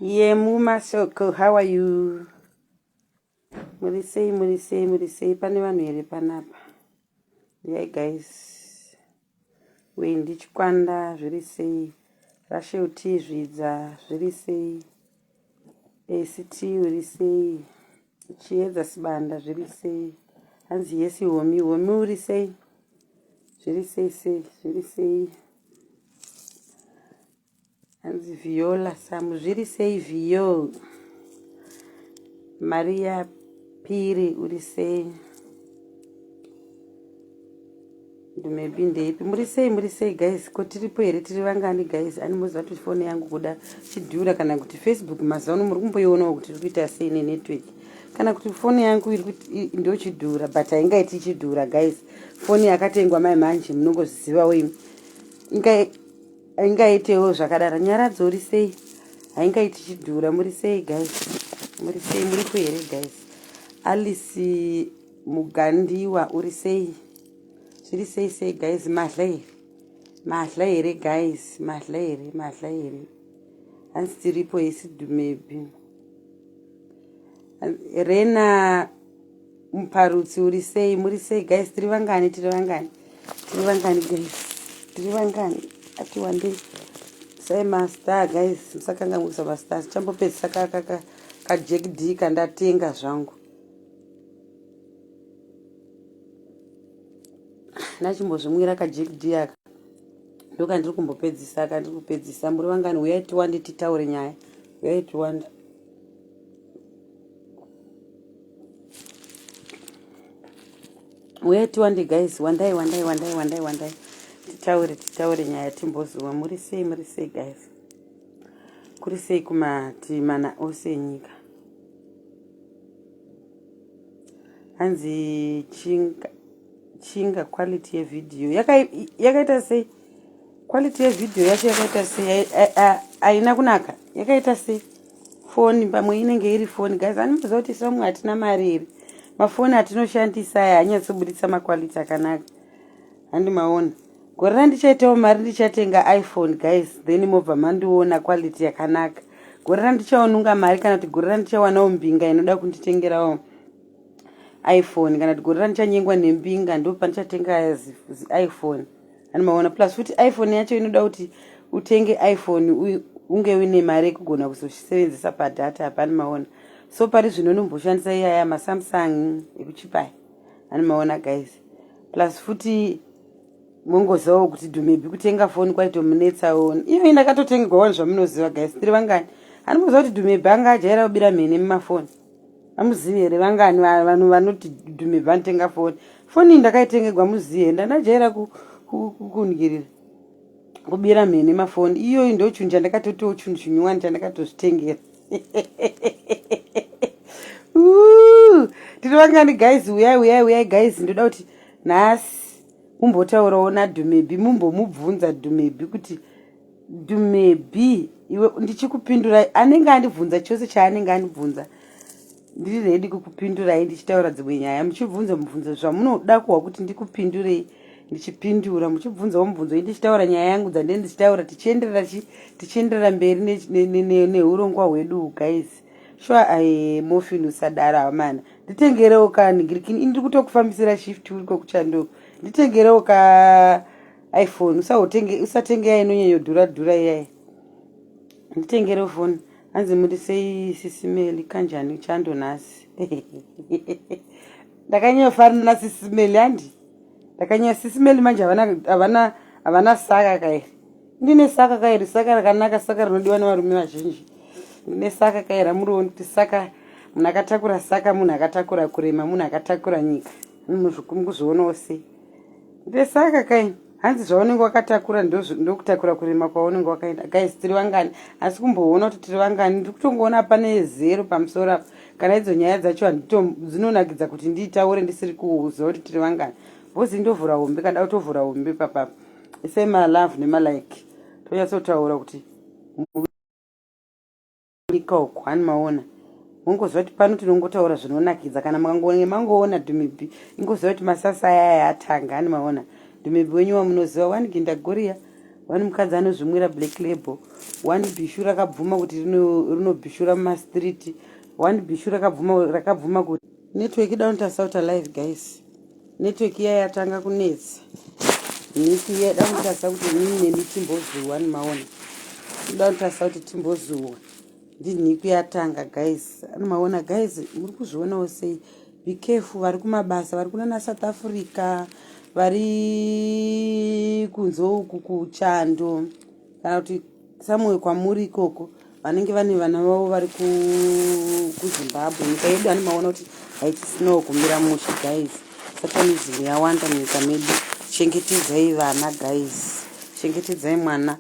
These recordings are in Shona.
Yeah, Muma Soko, how are you? Murisei, pane vanhu here panapa. Yeah, guys. Wendi chikwanda, zviri sei. Rashel T zvidza, zviri sei. ACT uri sei. Chiedza sibanda, zviri sei. Hanzi yesi homi uri sei. Zviri sei. Hanzi Viola Samu, zviri sei Vio. Maria Piri uri sei. Maybe ndeipi muri sei guys, ko tiripo here tiri vangani guys. Animoziva kuti foni yangu kuda chidhura kana kuti Facebook mazuva muri kumboionawo kuti iri kuita sei nenetwork kana kuti foni yangu ndo chidhura, but haingaiti chidhura guys. Foni yakatengwa mai manje munongozivawo imi ingaitewo zvakadaro. Nyaradzo uri sei, haingaiti chidhura. Muri sei guys, muri ku here guys. Alice Mugandiwa uri sei. Zviri sei guys. Mahla here guys, mahla here. Hanzi tiripo isi Dumebi. Rena Muparutsi uri sei. Muri sei guys. Tiri vangani guys. Tiri vangani ati wande sai master guys. Musakanga musa master chambopedzisa ka Jack D kandatenga zvangu. Nachimbozvimwira ka Jack D aka ndoka ndiri kumbopedzisa muri vangani. Uyai tiwande titaure nyaya. Uyai tiwande. Uyai tiwande guys. Wandai. Titaure nyaya timbozuva. Muri sei guys. Kuri sei kumati mana ose nyika. Hanzi chinga quality yevideo yakaita sei. Quality yevideo yacho yakaita sei. Aina kunaka. Yakaita sei. Foni pamwe inenge iri foni guys. Animoziva kuti somwe hatina mari here. Mafoni atinoshandisa haanyatsobudisa maquality akanaka. Handimaona. Gore randichaitawo mari ndichatenga iPhone guys, then mobva mandiona quality yakanaka. Gore randichaonunga mari kana kuti gore randichawanawo mbinga inoda kunditengerawo iPhone kana kuti gore randichanyengwa nembinga ndo pandichatenga iPhone. Handimaona. Plus futi iPhone yacho inoda kuti utenge iPhone unge une mari kugona kuzosevenzesa padata. Handimaona. So pari zvino nomboshandisa iyaya maSamsung ekuchipai. Handimaona guys. Plus futi mongozivawo kuti Dumebi kutenga foni kwaitomunetsawo. Iyo ndakatotengerwawo zvamunoziva guys. Tiri vangani. Handimuziva kuti Dumebi anga ajaira kubira mhene mumafoni. Hamuzivi here vangani vanhu vanoti Dumebi anotenga foni. Foni ndakaitengerwa muzivi here. Ndandajaira kukunhirira kubira mhene mafoni. Iyo ndo chinhu chandakatotiwo chinhu chinyuwani chandakatozvitengera. Tiri vangani guys. Uyai guys. Ndoda kuti nhasi mumbotaurawo naDumebi, mumbomubvunza Dumebi kuti Dumebi iwe ndichikupindurai. Anenge andibvunza chose chaanenge andibvunza ndiri ready kukupindurai ndichitaura dzimwe nyaya. Muchibvunza mubvunzo zvamunoda kuwa kuti ndikupindurei ndichipindura. Muchibvunzawo mubvunzo ndichitaura nyaya yangu dzandenge ndichitaura tichienderera mberi neurongwa hwedu guys. Sure mofini usadara mana. Nditengerewo kaningirikini ndiri kutokufambisira shift uri kokuchandoko. Nditengerewo ka iPhone. Usatenge ya inonyanya dhura yai. Nditengerewo phone. Hanzi muri sei SIS MELLY kanjani chando nasi. Ndakanyofarana na SIS MELLY handi. Ndakanya SIS MELLY manje havana saka kai. Ndine saka kai, saka rakanaka, saka rinodiwa nevarume vazhinji. Ndine saka kai ramurooni kuti saka munhu akatakura saka, munhu akatakura kurema, munhu akatakura nyika. Muzvikumbuzvoonawo sei. Ndesaka kai hanzi zvaunenge wakatakura ndokutakura kurema kwaunenge wakaenda guys. Tiri vangani. Asi kumboona kuti tiri vangani ndiri kutongoona pane 0 pamusoro apa. Kana idzo nyaya dzacho dzinonakidza kuti ndiitaure ndisiri kuuziva kuti tiri vangani. Bhozi ndovhura hombe kada kutovhura hombe papapa. Isai malove nemalike. Tonyatsotaura kuti nyika uko. Handimaona. Mungoziva kuti pano tinongotaura zvinonakidza. Kana mangoona Dumebi ingoziva kuti masasa aya atanga. Handimaona. Dumebi wenyu wamunoziva waniginda Goria. Wani mukadzi anozvimwira black label. Wani bishu rakabvuma kuti rinobhishura mumastreet. Wani bishu rakabvuma kuti network down to South Alive guys. Network iya yatanga kunetsa. Niki yada kutasa kuti nini nemitimbozuwa maona. Down to South Timbozuwa. Ndiniki yatanga guys. Maona guys, muri kuzviona sei? Be careful vari kumabasa vari kuna South Africa. Vari kunzo uku kuchando kana kuti samwe kwamuri ikoko vanenge vane vana vavo vari kuZimbabwe. Nyika yedu ani maona kuti haichisinawo kumira musha guys. Satanism yawanda munyika medu. Chengetedzai vana guys, chengetedzai mwana.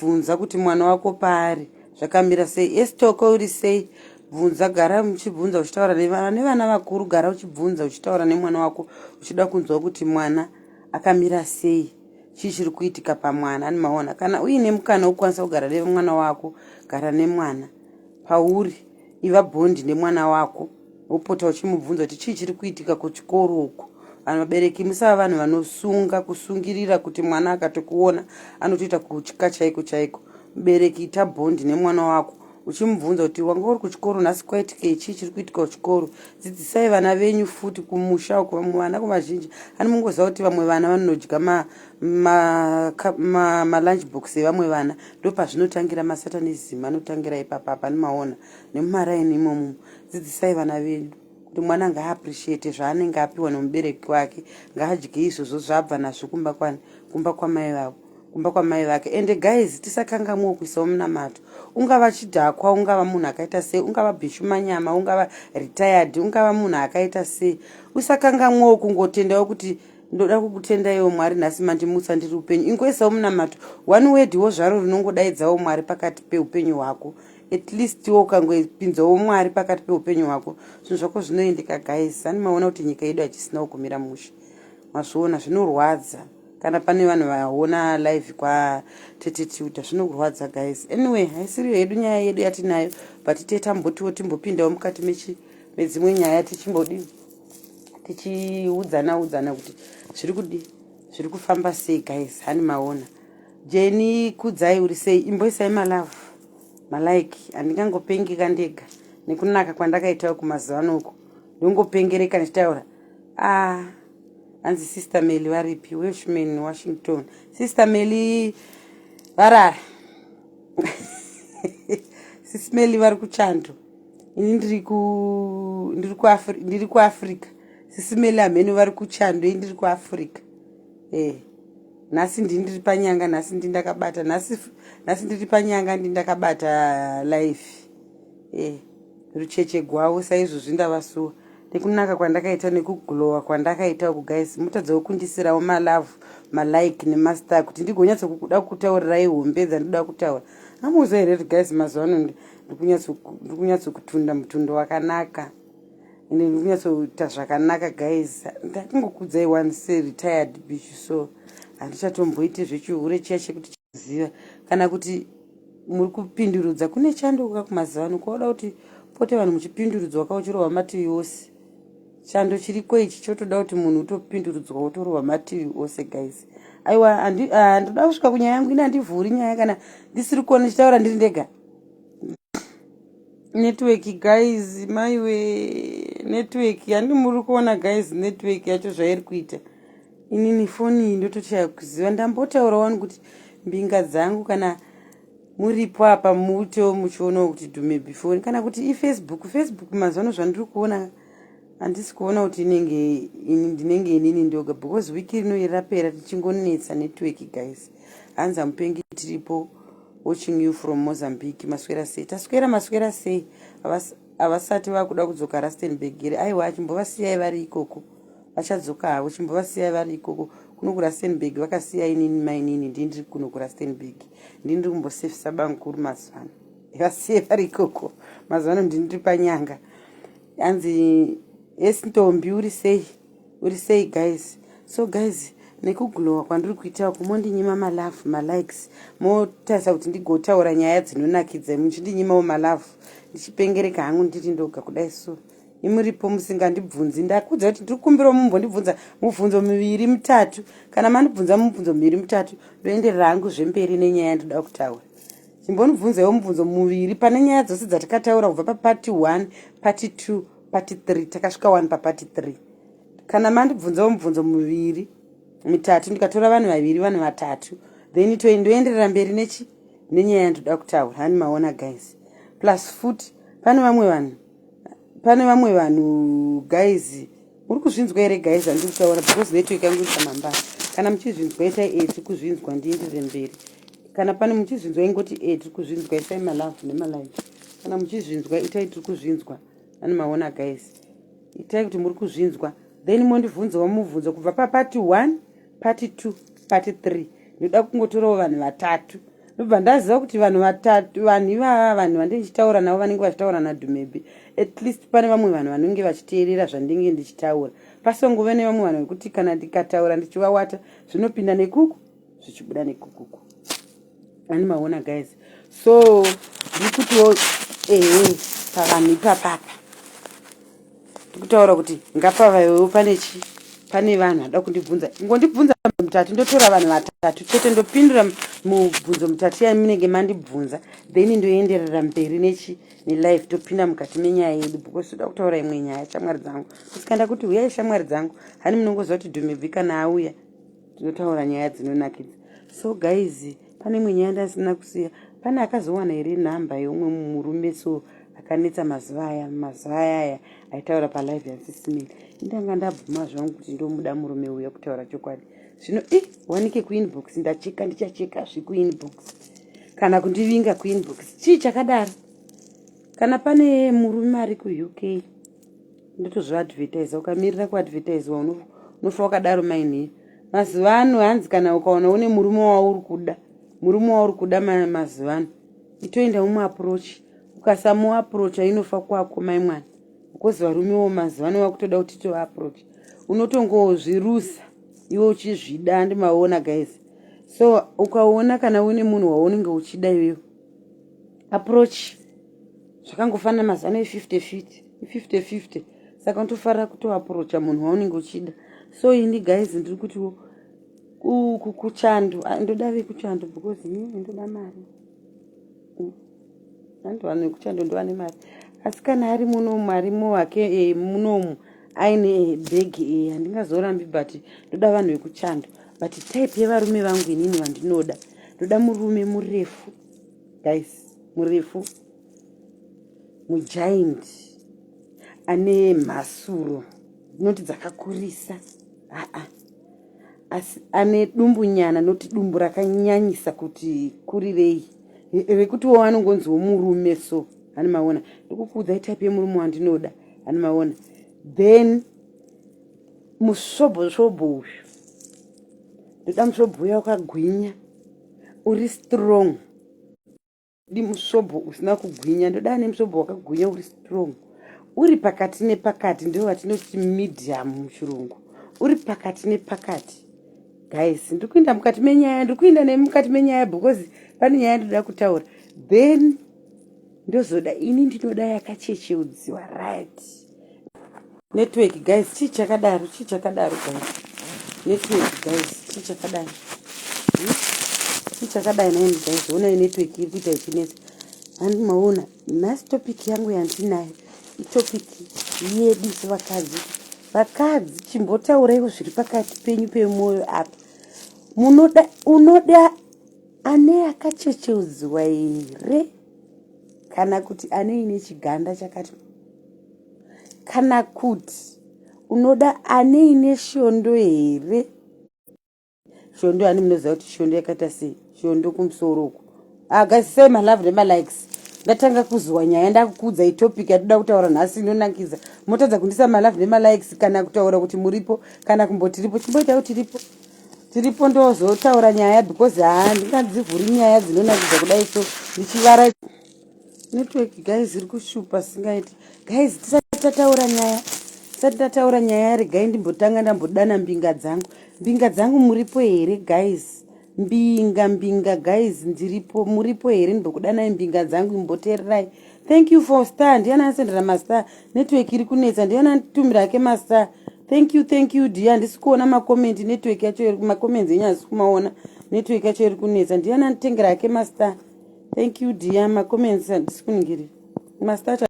Bvunza kuti mwana wako pari zvakamira sei. Esitoko uri sei. Bvunza, gara muchibvunza uchitaura nevana vakuru. Gara uchibvunza uchitaura nemwana wako uchida kunzwa kuti mwana akamira sei, chii chiri kuitika pamwana. Ani maona kana uine mukana wokwanisa kugara nemwana wako, gara nemwana pauri, iva bondi nemwana wako, wopota uchimubvunza kuti chii chiri kuitika kuchikoro uko. Vabereki musava vanhu vanosunga kusungirira kuti mwana akatokuona anotoita kutya chaiko chaiko. Mubereki ita bondi nemwana wako uchimubvunza kuti wanga uri kuchikoro nhasi kwaitika chii chiri kuitika kuchikoro. Dzidzisai vana venyu futi kumusha uko. Vana vazhinji anomungoziva kuti vamwe vana vanodya lunch box evamwe vana. Ndopazvinotangira masatanism anotangira ipapa ani maona nemumaraini imomo. Dzidzisai vana venyu kuti mwana ngaaappreciate zvaanenge apiwa nomubereki wake, ngaadye izvozvo zvabva nazvo kumba kwamai vake. Ende guys, tisakangamwa kuisawo munamato. Ungava chidhakwa, ungava munhu akaita sei, ungava bhishumanyama, ungava retired, ungava munhu akaita sei, usakangamwa kungotendawo kuti ndoda kukutendaiwo Mwari nhasi mandimutsa ndiri upenyu. Ingoisawo munamato. One wordwo zvaro rinongodaidzawo Mwari pakati peupenyu hwako. At least ukangopinzawo Mwari pakati peupenyu hwako, zvinhu zvako zvinoendeka guys. Ani maona kuti nyika yedu hachisinawo kumira musha. Mazviona zvinorwadza. Kana pane vanhu vaona live kwaTTT zvinorwadza guys. Anyway, haisiri yedu nyaya yedu yatinayo, but tambotiwo timbopindawo mukati medzimwe nyaya tichiudzana kuti zviri kufamba sei guys. Hani maona Jeni kudzai uri sei, imboisai malike. Handingangopengeka ndega nekunaka kwandakaitawo kumazano uko. Ndingopengereka ndichitaura hanzi Sister Melly varipi, Welshman Washington. Sister Melly varara. Sister Melly vari kuchando. Ini ndiri kuAfrica. Sister Melly ameno vari kuchando, ini ndiri kuAfrica. Nhasi ndiri panyanga, nhasi ndindakabata, nhasi ndiri panyanga ndindakabata live. Rucheche gwavo saizvozvi ndavasuwa. Nekunaka kwandakaita nekuglowa kwandakaita uku guys, mutadzawo kundisirawo malike nemastar kuti ndigonyatsa kuda kutaurirai hombe dzandinoda kutaura. Amuzo here guys, mazuva ano ndikunyatsa kutunda mutundo wakanaka. Ende ndikunyatsa kuita zvakanaka guys. Ndakungokudzai once retired bish, so handichatomboiti zvechihure chiya chekuti chiziva kana kuti muri kupindurudza. Kune chandoka kumazuva ano kwaoda kuti pote vanhu muchipindurudzwa wakauchirowa mativi ose. Chando chiriko ichi chotoda kuti munhu utopindurudzwa wotorowa mativi ose guys. Aiwa, ndoda kusvika kunyaya yangu ina handivhuri nyaya kana ndisiri kuona chitaura ndiri ndega. Network guys, maiwe network handi muri kuona guys, network yacho zvairi kuita. Inini foni iyi ndotochaya kuziva. Ndambotaurawo kuti mbinga dzangu kana muripo apa mutewo muchionawo kuti dhume before kana kuti iFacebook mazuva ano zvandiri kuona handisi kuona kuti ndinenge inini ndoga, because wiki rino irapera tichingonetsa network guys. Hanzi amupengi tiripo, watching you from Mozambique. Maswera sei? Maswera sei? Havasati vakuda kudzoka Rustenburg here. Aiwa, chimbovasiyai vari ikoko. Vachadzoka havo, chimbovasiyai vari ikoko. Kuno kuRustenburg vakasiya inini mainini, ndiri kuno kuRustenburg. Ndiri kumbosefisa bankuru mazuva ano. Vasiyai vari ikoko. Mazuva ano ndiri panyanga. Hanzi ntombi uri sei guys. So guys, nekuglowa kwandiri kuita kumondinyima malikes, motarisa kuti ndigotaura nyaya dzinonakidza muchindinyima malavu, ndichipengereka hangu ndiri ndoga kudai. So imuripo musingandibvunzi ndakudza kuti ndiri kukumbira mumbondibvunza mubvunzo miviri mitatu kana mandibvunza mubvunzo miviri mitatu ndoenderera hangu zvemberi nenyaya yandoda kutaura chimbonibvunzaiwo mubvunzo muviri pane nyaya dzose dzatakataura kubva papati 1 pati 2 pati 3 takasvika 1 papati 3 kana mandibvunzawo mubvunzo muviri mitatu ndikatora vanhu vaviri vanhu vatatu then toendoenderera mberi nenyaya yandoda kutaura hani maona guys plus futi pane vamwe vanhu guys muri kuzvinzwa here guys handiri kutaura because network yangu isamambara kana muchizvinzwa itai tiri kuzvinzwa ndienderere mberi kana pane muchizvinzwa ingoti tiri kuzvinzwa isai malove nemalive kana muchizvinzwa itai tiri kuzvinzwa hani maona guys itai kuti muri kuzvinzwa then mondibvunzawo mubvunzo kubva papati 1 pati 2 pati 3 ndoda kungotorawo vanhu vatatu ndobva ndaziva kuti vanhu vatatu vanhu ivava vanhu vandichitaura navo vanenge vachitaura nadhumebi at least pane vamwe vanhu vanenge vachiteerera zvandinge ndichitaura pasongove nevamwe vanhu vekuti kana ndikataura ndichivawata zvinopinda nekuku zvichibuda nekukuku ani maona guys so ndikutiwo pavanhu ipapapa ndikutaura kuti ngapavawewo pane vanhu vada kundibvunza ngondibvunza mutatu ndotora vanhu vatatu chete ndopindura mubvunzo mutatu yamunenge mandibvunza then ndoenderera mberi nelive topinda mukati menyaya yedu because toda kutaura imwe nyaya shamwari dzangu kusikanda kuti uyai shamwari dzangu hani munongoziva kuti dhumebvi kana auya tinotaura nyaya dzinonakidza so guys pane imwe nyaya ndasina kusiya pane akazowana here nhamba yeumwe murume so akanetsa mazuva aya aitaura palive yaSIS MELLY ndanga ndabvuma zvangu kuti ndomuda murume uya kutaura chokwadi zvino wanike kuinbox ndichacheka zvikuinbox kana kundivinga kuinbox chii chakadaro kana pane murume ari kuuk ndotozviadvertisa ukamirira kuadvertisiwa unofa wakadaro maini mazuva ano hanzi kana ukaona une murume wauri kuda mazuva ano itoenda umuapproach ukasamuapproacha inofa kwako maimwana ukozi varumewo mazuva ano wakutoda kuti toapproach unotongozvirusa iwe uchizvida andimaona guys so ukaona kana une munhu waunenge uchida iwewe approach zvakangofanana mazuva ano 50-50 saka unotofarira kutoapproacha munhu waunenge uchida so ini guys ndiri kuti kuchando ndoda vekuchando because ndoda mari vanhu vekuchando ndovane mari asi kana ari munomu arimo wake munomu aine bhegi handingazorambi but ndoda vanhu vekuchando but type yevarume vangu inini vandinoda ndoda murume murefu guys murefu mugiant ane mhasuro noti dzakakurisa asi ane dumbu nyana noti dumbu rakanyanyisa kuti kurirei rekuti wo anongonziwo murume so hani maona ndikukuudza type yemurume wandinoda hani maona then musvobo uyu ndoda musvobo uya wakagwinya uri strong di musvobo usina kugwinya ndoda nemusvobo wakagwinya uri strong uri pakati nepakati ndio vatinoti medium muchirungu uri pakati nepakati guys ndikuinda mukati menyaya because pane nyaya ndoda kutaura then ndozoda ini ndinoda yakachecheudziwa right network guys chichakadaro guys network guys chichakadai naini guys ona network iri kuita ichinetsa handi maona nhasi topic yangu yandinayo itopiki yedu sevakadzi chimbotauraiwo zviri pakati penyu pemwoyo apa unoda ane akachecheudziwa here kana kuti ane ine chiganda chakati kana kuti unoda ane ine shondo here shondo ani munoziva kuti shondo yakaita sei shondo kumusoro uku agasisai malove nemalikes ndatanga kuzuwa nyaya ndakukudza itopic yatoda kutaura nhasi inonakidza motadza kundisa malove nemalikes kana kutaura kuti muripo kana kumbotiripo chimboita kuti tiripo ndozotaura nyaya because handingadzivhuri nyaya dzinonakidza kudai so ndichivara network guys iri kushupa singaiti guys tisati tataura nyaya regai ndimbotanga ndambodana mbinga dzangu muripo here guys mbinga guys ndiripo muripo here ndimbokudanai mbinga dzangu imboteererai thank you for star. Ndiana ansendera mastar. Network iri kunetsa. Ndiana antumira ake mastar. Thank you dear. Ndisi kuona makomenti network yacho makomenti enyasi kumaona. Network yacho iri kunetsa. Ndiana antengera ake mastar. Thank you dear. Makomenti ndisi kuningiri. Mastar